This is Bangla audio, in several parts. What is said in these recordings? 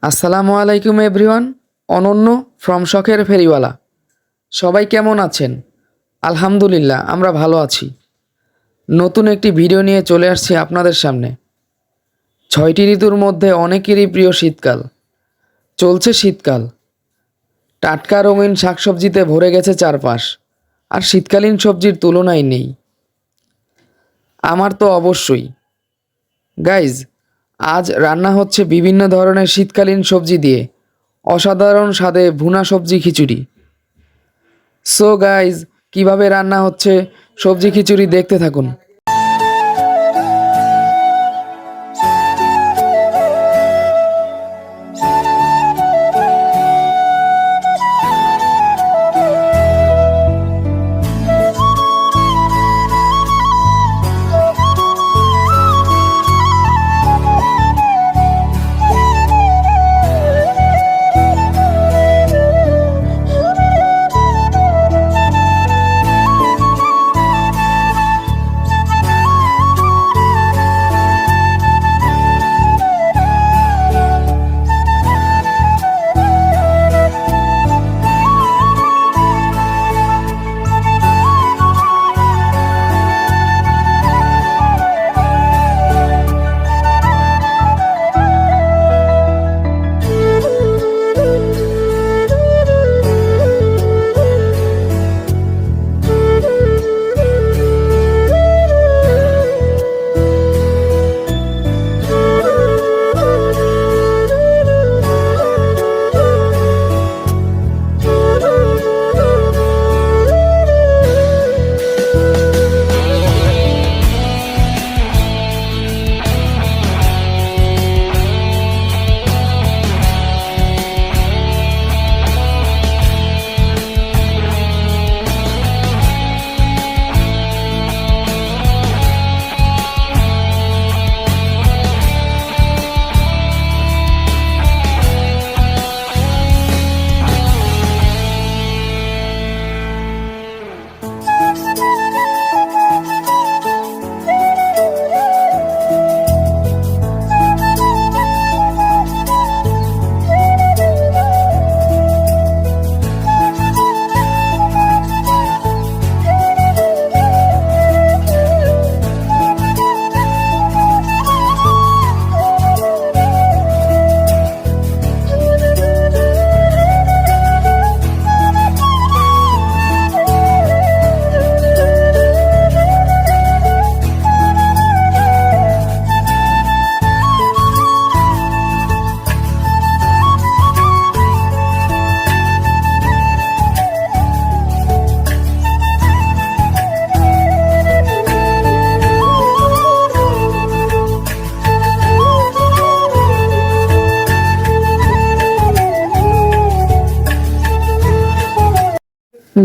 আসসালামু আলাইকুম এভরিওয়ান। অনন্য ফ্রম শখের ফেরিওয়ালা। সবাই কেমন আছেন? আলহামদুলিল্লাহ আমরা ভালো আছি। নতুন একটি ভিডিও নিয়ে চলে আসছি আপনাদের সামনে। 6টি ঋতুর মধ্যে অনেকেরই প্রিয় শীতকাল। চলছে শীতকাল, টাটকা রঙিন শাকসবজিতে ভরে গেছে চারপাশ, আর শীতকালীন সবজির তুলনাই নেই। আমার তো অবশ্যই। গাইজ, আজ রান্না হচ্ছে বিভিন্ন ধরনের শীতকালীন সবজি দিয়ে অসাধারণ স্বাদে ভুনা সবজি খিচুড়ি। সো গাইজ, কিভাবে রান্না হচ্ছে সবজি খিচুড়ি দেখতে থাকুন।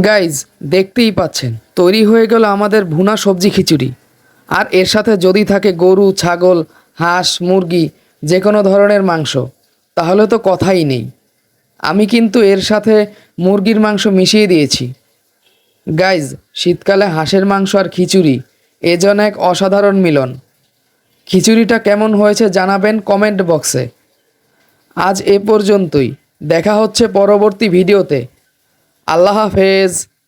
গাইজ, দেখতেই পাচ্ছেন তৈরি হয়ে গেল আমাদের ভুনা সবজি খিচুড়ি। আর এর সাথে যদি থাকে গরু, ছাগল, হাঁস, মুরগি, যে কোনো ধরনের মাংস, তাহলে তো কথাই নেই। আমি কিন্তু এর সাথে মুরগির মাংস মিশিয়ে দিয়েছি। গাইজ, শীতকালে হাঁসের মাংস আর খিচুড়ি এ যেন এক অসাধারণ মিলন। খিচুড়িটা কেমন হয়েছে জানাবেন কমেন্ট বক্সে। আজ এ পর্যন্তই, দেখা হচ্ছে পরবর্তী ভিডিওতে। আল্লাহ হাফেজ।